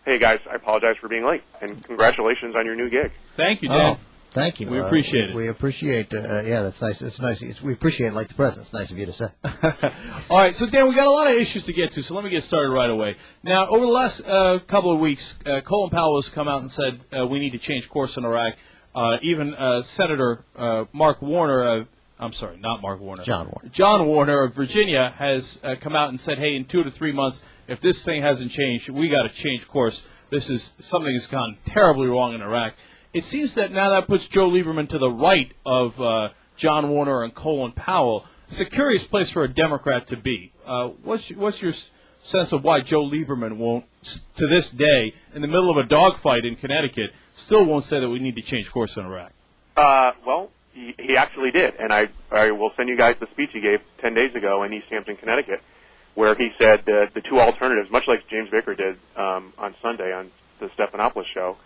hey, guys, I apologize for being late, and congratulations on your new gig. Thank you, Dan. Oh, thank you. We appreciate it. We appreciate, yeah, that's nice. It's nice. We appreciate it like the president. It's nice of you to say. All right, so, Dan, we got a lot of issues to get to, so let me get started right away. Now, over the last couple of weeks, Colin Powell has come out and said we need to change course in Iraq. Even Senator Mark Warner, I'm sorry, not Mark Warner. John Warner of Virginia has come out and said, hey, in 2 to 3 months, if this thing hasn't changed, we got to change course. This is something that's gone terribly wrong in Iraq. It seems that now that puts Joe Lieberman to the right of John Warner and Colin Powell. It's a curious place for a Democrat to be. What's your sense of why Joe Lieberman won't, to this day, in the middle of a dogfight in Connecticut, still won't say that we need to change course in Iraq? Well, he actually did, and I will send you guys the speech he gave 10 days ago in East Hampton, Connecticut, where he said the two alternatives, much like James Baker did on Sunday on the Stephanopoulos show,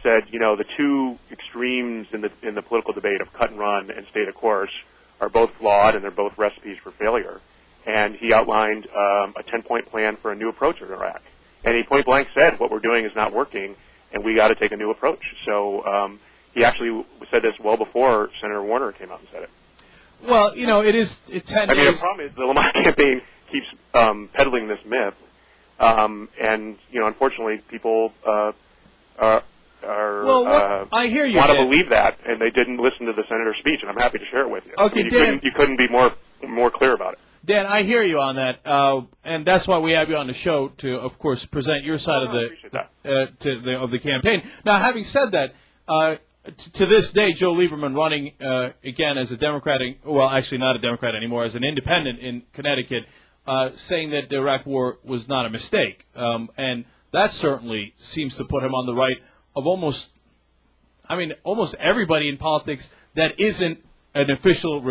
said, the two extremes in the political debate of cut and run and stay the course are both flawed, and they're both recipes for failure. And he outlined a 10-point plan for a new approach in Iraq. And he point blank said, what we're doing is not working, and we got to take a new approach. So he actually said this well before Senator Warner came out and said it. Well, it's 10 days. The problem is the Lamont campaign keeps peddling this myth, and unfortunately, people I hear you, want to Dan. believe that, and they didn't listen to the senator's speech, and I'm happy to share it with you. Okay, Dan, you couldn't be more clear about it. Dan, I hear you on that, and that's why we have you on the show to, of course, present your side of the campaign. Now, having said that, to this day, Joe Lieberman running again as a Democrat, well, actually not a Democrat anymore, as an independent in Connecticut, saying that the Iraq War was not a mistake, and that certainly seems to put him on the right of almost everybody in politics that isn't an official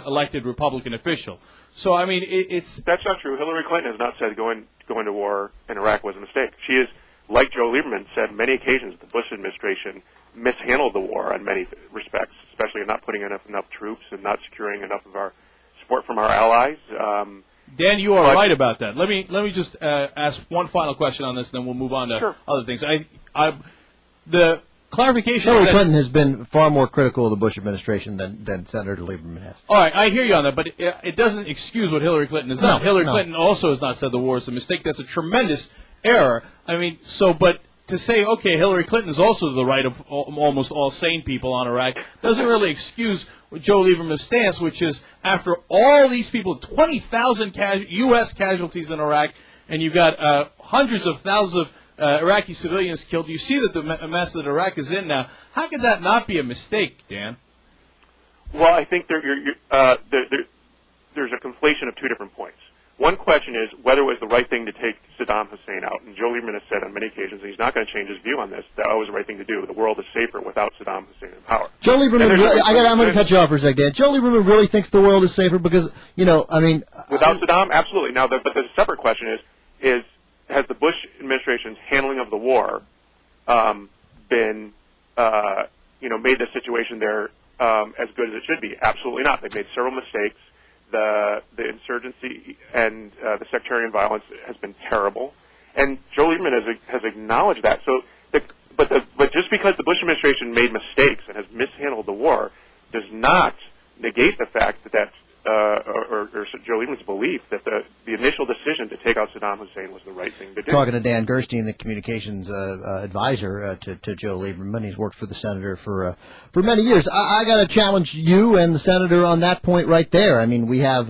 elected Republican official. So, That's not true. Hillary Clinton has not said going to war in Iraq was a mistake. She is, like Joe Lieberman, said many occasions the Bush administration mishandled the war in many respects, especially in not putting enough troops and not securing enough of our support from our allies. Dan, you are right about that. Let me just ask one final question on this, and then we'll move on to other things. The clarification. Hillary Clinton has been far more critical of the Bush administration than Senator Lieberman has. All right, I hear you on that, but it doesn't excuse what Hillary Clinton has done. Hillary Clinton also has not said the war is a mistake. That's a tremendous error. But to say, okay, Hillary Clinton is also to the right of almost all sane people on Iraq doesn't really excuse Joe Lieberman's stance, which is after all these people, 20,000 U.S. casualties in Iraq, and you've got hundreds of thousands of Iraqi civilians killed. You see that the mess that Iraq is in now. How could that not be a mistake, Dan? Well, I think there's a conflation of two different points. One question is whether it was the right thing to take Saddam Hussein out. And Joe Lieberman has said on many occasions, and he's not going to change his view on this, that it was the right thing to do. The world is safer without Saddam Hussein in power. Joe Lieberman, I'm going to cut you off for a second. Joe Lieberman really thinks the world is safer because, without Saddam, absolutely. Now, but the separate question is has the Bush administration's handling of the war been, made the situation there as good as it should be? Absolutely not. They've made several mistakes. The insurgency and the sectarian violence has been terrible, and Joe Lieberman has acknowledged that. So, but just because the Bush administration made mistakes and has mishandled the war does not negate the fact that or Joe Lieberman's belief that the initial decision to take out Saddam Hussein was the right thing to do. Talking to Dan Gerstein, the communications advisor to Joe Lieberman, he's worked for the senator for many years. I got to challenge you and the senator on that point right there. We have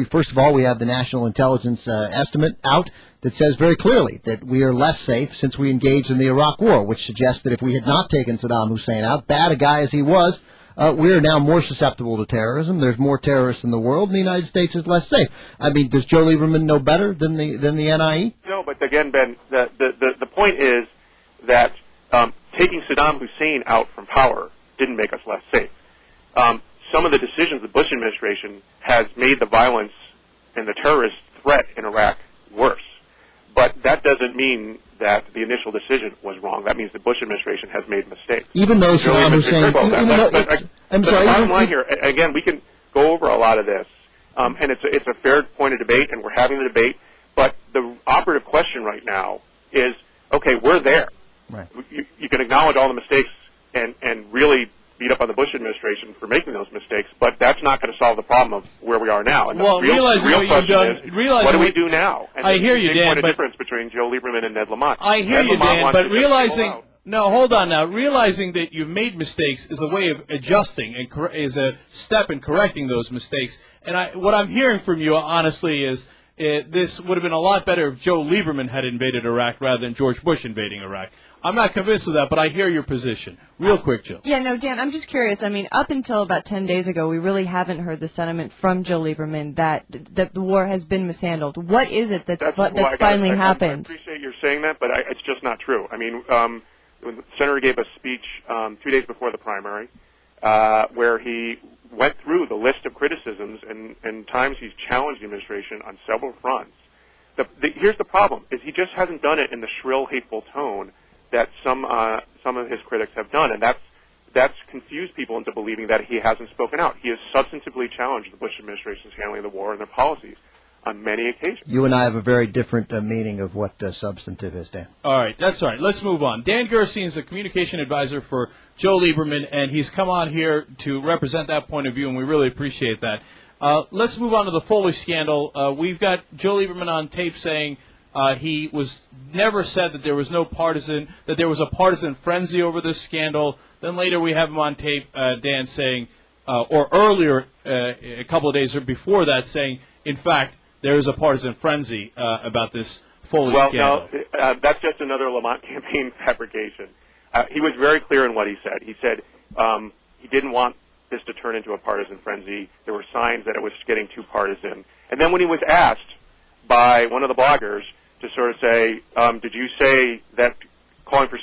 first of all we have the national intelligence estimate out that says very clearly that we are less safe since we engaged in the Iraq War, which suggests that if we had not taken Saddam Hussein out, bad a guy as he was, we are now more susceptible to terrorism. There's more terrorists in the world, and the United States is less safe. Does Joe Lieberman know better than the NIE? No, but again, Ben, the point is that taking Saddam Hussein out from power didn't make us less safe. Some of the decisions the Bush administration has made the violence and the terrorist threat in Iraq worse. But that doesn't mean that the initial decision was wrong. That means the Bush administration has made mistakes. Even though Saddam Hussein... I'm sorry. The bottom line here, again, we can go over a lot of this, and it's a fair point of debate, and we're having the debate. But the operative question right now is, okay, we're there. Right. You can acknowledge all the mistakes and really beat up on the Bush administration for making those mistakes, but that's not going to solve the problem of where we are now. And well, the real realizing what you've done, what do we do now? And I hear you, Dan. There's a difference between Joe Lieberman and Ned Lamont. I hear you, Lamont Dan. wants But to realizing, just no, hold on now. Realizing that you've made mistakes is a way of adjusting and is a step in correcting those mistakes. And what I'm hearing from you, honestly, is this would have been a lot better if Joe Lieberman had invaded Iraq rather than George Bush invading Iraq. I'm not convinced of that, but I hear your position. Real quick, Joe. Yeah, no, Dan, I'm just curious. I mean, up until about 10 days ago, we really haven't heard the sentiment from Joe Lieberman that the war has been mishandled. What is it that's finally happened? I appreciate you're saying that, but it's just not true. I mean, when the senator gave a speech 2 days before the primary where he went through the list of criticisms and times he's challenged the administration on several fronts. Here's the problem, is he just hasn't done it in the shrill, hateful tone that some of his critics have done, and that's confused people into believing that he hasn't spoken out. He has substantively challenged the Bush administration's handling of the war and their policies on many occasions. You and I have a very different meaning of what substantive is, Dan. All right, that's all right. Let's move on. Dan Gerstein is a communication advisor for Joe Lieberman, and he's come on here to represent that point of view, and we really appreciate that. Let's move on to the Foley scandal. We've got Joe Lieberman on tape saying he was never said that there was that there was a partisan frenzy over this scandal. Then later we have him on tape, Dan, saying, or earlier, a couple of days before that, saying, in fact, there is a partisan frenzy about this Foley scandal. Well, no, that's just another Lamont campaign fabrication. He was very clear in what he said. He said he didn't want this to turn into a partisan frenzy. There were signs that it was getting too partisan. And then when he was asked by one of the bloggers to sort of say, did you say that calling for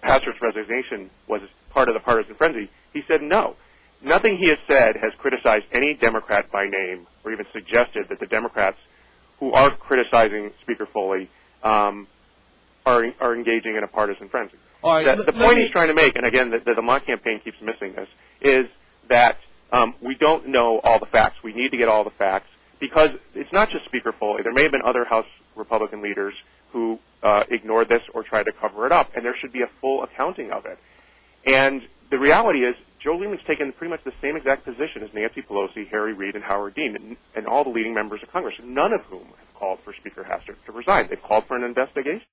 Hastert's resignation was part of the partisan frenzy, he said no. Nothing he has said has criticized any Democrat by name or even suggested that the Democrats who are criticizing Speaker Foley are engaging in a partisan frenzy. All right, The point he's trying to make, and again, the Lamont campaign keeps missing this, is that we don't know all the facts. We need to get all the facts because it's not just Speaker Foley. There may have been other House Republican leaders who ignored this or tried to cover it up, and there should be a full accounting of it. And the reality is Joe Lieberman's taken pretty much the same exact position as Nancy Pelosi, Harry Reid, and Howard Dean, and all the leading members of Congress, none of whom have called for Speaker Hastert to resign. They've called for an investigation.